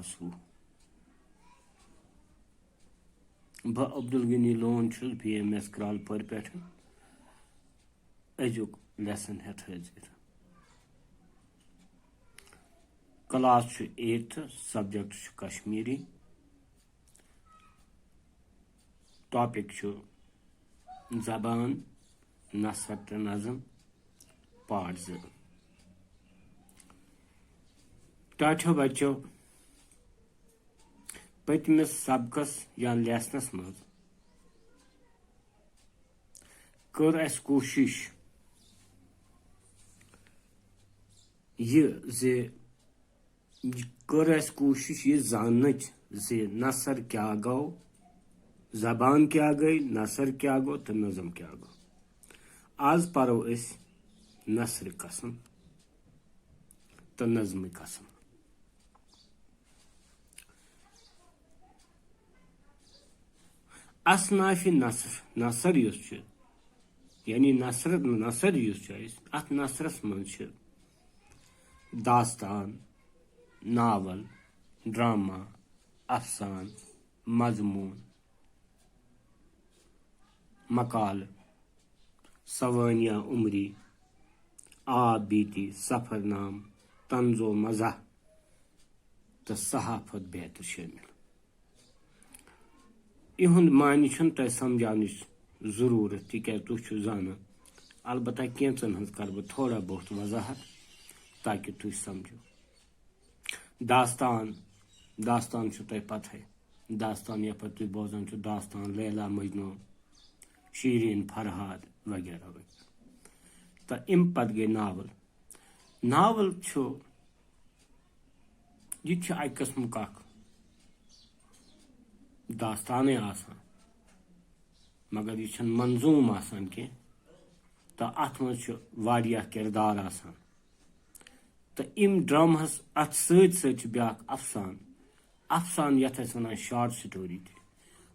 2020 बह Abdul Ghani Lone BMS Kralpur पे अजुक lesson हेत हाजिर class 8th subject Kashmiri topic जबान नसर तो नज़म पार्ट 2 टाठो बच्चों पतमिस सबकस या लेसनस मज कर अस कोशिश ये जानच जे नसर क्या गो जबान क्या गई नसर क्या गो तो नज़म क्या गो आज परो अस नसर कसम तो नज़म कसम असनाफि नसर नसर यानी नसर अत नसरस मज दास्तान नावल ड्रामा अफसान मजमून मकाल सवानिया उमरी आब बीती सफरनाम तंजो मज़ा तो सहाफत बेहतर शामिल इहुंद मानी तुम समझान जरूरत तिक तुम जान अलबत्ता कैंचन हज कर बह थोड़ा बहुत वजाहत ताकि तुम समझो दास्तान तुम पता दास्तान यप तुम बोजान दास्तान लैला मजनू शीरीन फरहाद वगैरह वगैरह तो अम पत गई नावल यह अक किस्म दास्तान आसान मगर यह मंजूम आसान कह तो अत मज किरदार आसान तो इम ड्रामहस अत सत ब्या अफसान यथ वन शॉर्ट स्टोरी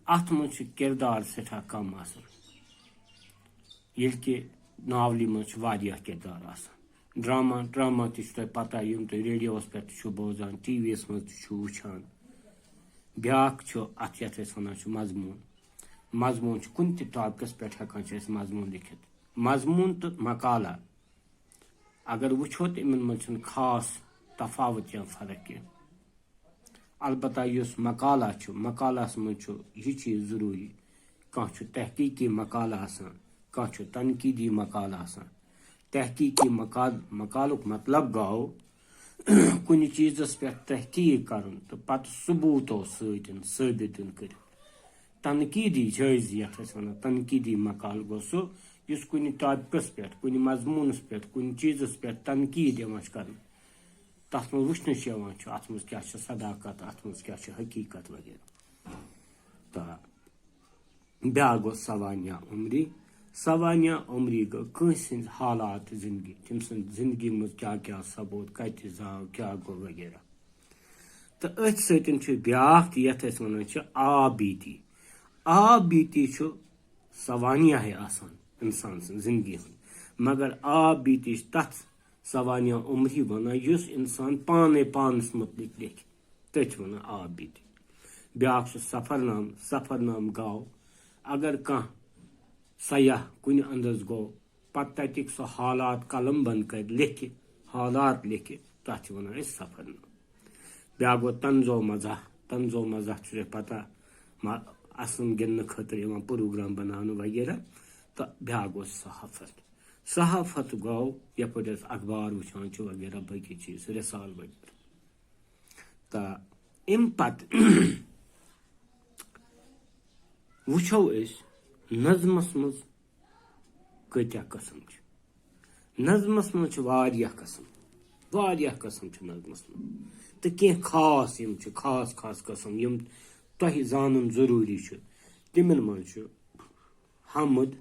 अत मज किरदार सठा कम आसान ये कि नावली मज किरदार आसान ड्रामा तुम पता यम तुम रेडियोस पे बोजान टीवीस मज वुचान ब्याक अत यथ वन मजमून कुन टॉपिकस पे मजमून लिखित मजमून तो मकाला अगर वुचो तो इन मज खास तफावत या फर्क कह अलबत्ता मकाला मकालस मज यह चीज जरूरी कह तहकीकी मकाला आसान कह तनकीदी मकाला आसान तहकीकी मकालुक मतलब गो कुन चीजस पे तहकीक कर तो पत सबूतो साबित कर तनकीदी जायज यथ वन तनकीदी मकाल गो सो कुन टॉपिकस पे कुन मजमूनस पे कुन चीजस पे तनकीद कर तथ मज वुचन अत मज क्या सदाकत अत मज क्या हकीकत वगैरह तो ब्या गो सवानिया उमरी गो कंस हालात जिंदगी तम जिंदगी मज क्या क्या सबूत कत जाव क्या गो वगैरह तो अथ सतन ब्या यथ वन आब बीती सवानिया है आसान इंसान जिंदगी मगर आब बीती तथ सवानिया उमरी वन इंसान पाने पानस मुतलिक लिख तथ वन आब बीती ब्या सफरनाम गाव अगर कह सयाह कुन अंदज गो पत तक सो हालात कलम बंद कर हालात लिख तथ वन सफरनाम ब्या गो तंजो मज़ा पता असम गिन खतर प्रोग्राम बनाने वगैरह तो ब्या गो सहाफत गो यप अखबार वुचान वगैरह बाकी चीज रिसाल वगैरह तो अम पत वुचो नज़मस मज कत्या कस्म नज़मस मज कस्म नज़मस मज तो कह खास कस्म यम तुह जानन जरूरी तिमन मज हमद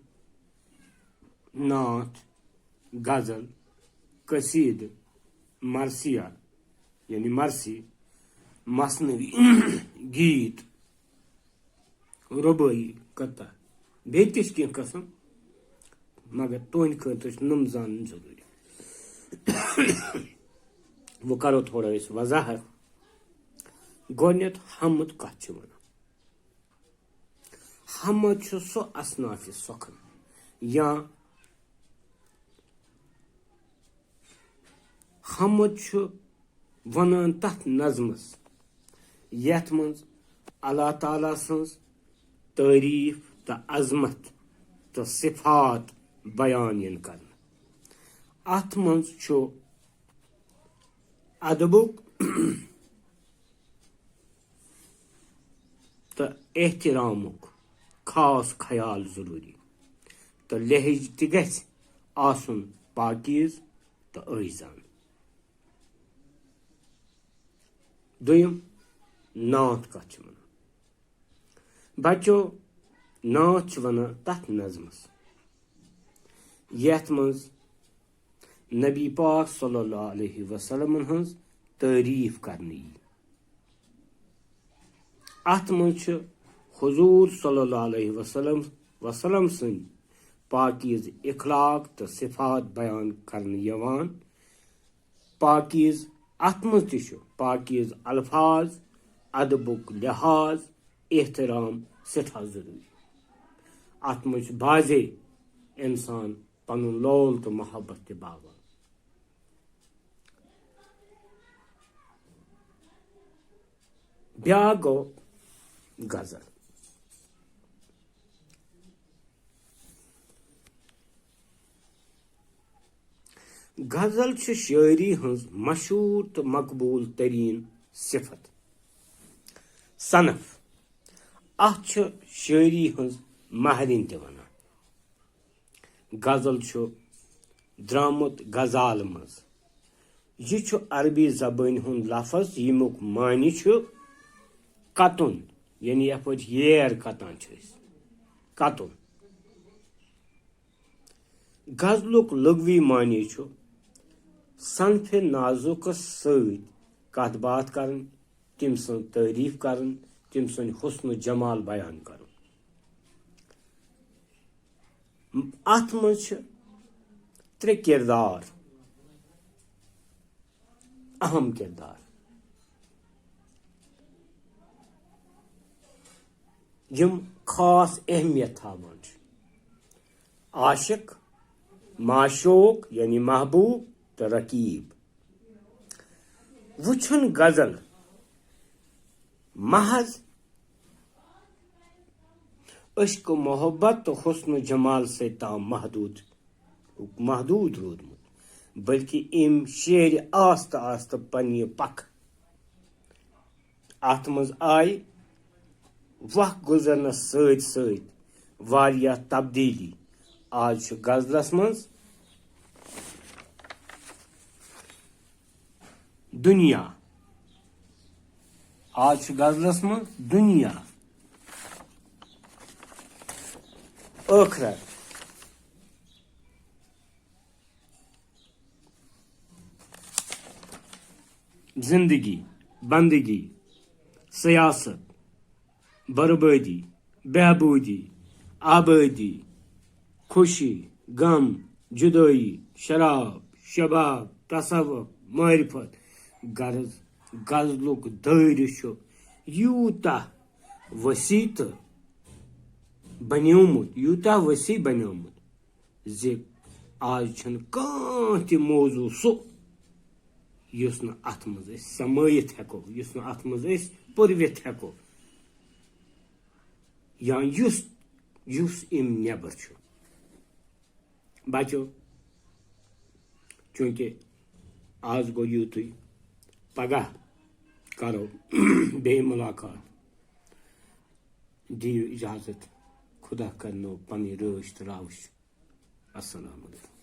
नात गजल कसीद मरसिया यानी मरसी मसनवी गीत रुबाई कता बे कह कस्म मगर तुंद खतर नम जान जरूरी वो करो थोड़ा वजाहत गोनेत हमद कथ वन हमद सो असनाफ सखन या हमद वनान तथ नज़मस यथ मज अल्लाह ताला सन्स तारीफ तो अजमत तो सिफात बयान यन कर अथ मज अदबुक तो एहतरामुक खास ख्याल जरूरी तो लहज तह आसन पाकीज तो ऐजान दुयम नात कथ वन बचो नात वन तथ नज़मस यथ मज नबी पाक सल्लल्लाहु अलैहि वसल्लम हंस तारीफ करनी अत मज हुजूर सल्लल्लाहु अलैहि वसल्लम सं पाकीज इखलाक तो सिफात बयान करने यवान पाकीज अत मज पाकीज अल्फाज अदबुक लिहाज एहतराम सठा जरूरी अत मज बाजे इंसान पन लोल तो मोहब्बत तबावा ब्या गो गजल गजल शायरी हंस मशहूर तो मकबूल तरीन सिफत सनफ अथ शायरी हंस महरिन त वनान गजल द्रामुत गजाल मज यह अरबी जबान हुंद लफज यमुक मानी कतुन यानी यप येर कतान कतुन गजलुक लघवी मानी सनफे नाजुक सत बात कर तम सं तारीफ कर तम सं हुस्न जमाल बयान कर अत मज त्रे किरदार अहम किरदार यम खास अहमियत थावान आशिक माशोक यानी महबूब तो रकीब वुछन गजल महज इश्क मोहब्बत तो हुस्न जमाल से ताम महदूद रोदमुत बल्कि इम शेर आस्त आस्त पन्य पख अत मज आय वक्त गुजरनस सत वारिया तब्दीली आज गजलस मज दुनिया आज गजलस मज दुनिया आखरत जिंदगी बंदगी सियासत बर्बादी बहबूदी आबादी खुशी गम जुदाई शराब शबाब तसव्वुफ मारिफत गर्ज गजलुक दर यूता वसी तो बन्योमुत यूता वसी बन्योमुत जे आज छन कां ते मौजू सो युस न अथ मज समायित हेको युस न अथ मज पुरवित हेको या युस इम नेबर छु बचो चूंकि आज गो यूत पगह करो बे मुलाकात दियो इजाजत खुदा करनो पनी रोश रावश अस्सलाम वालेकुम।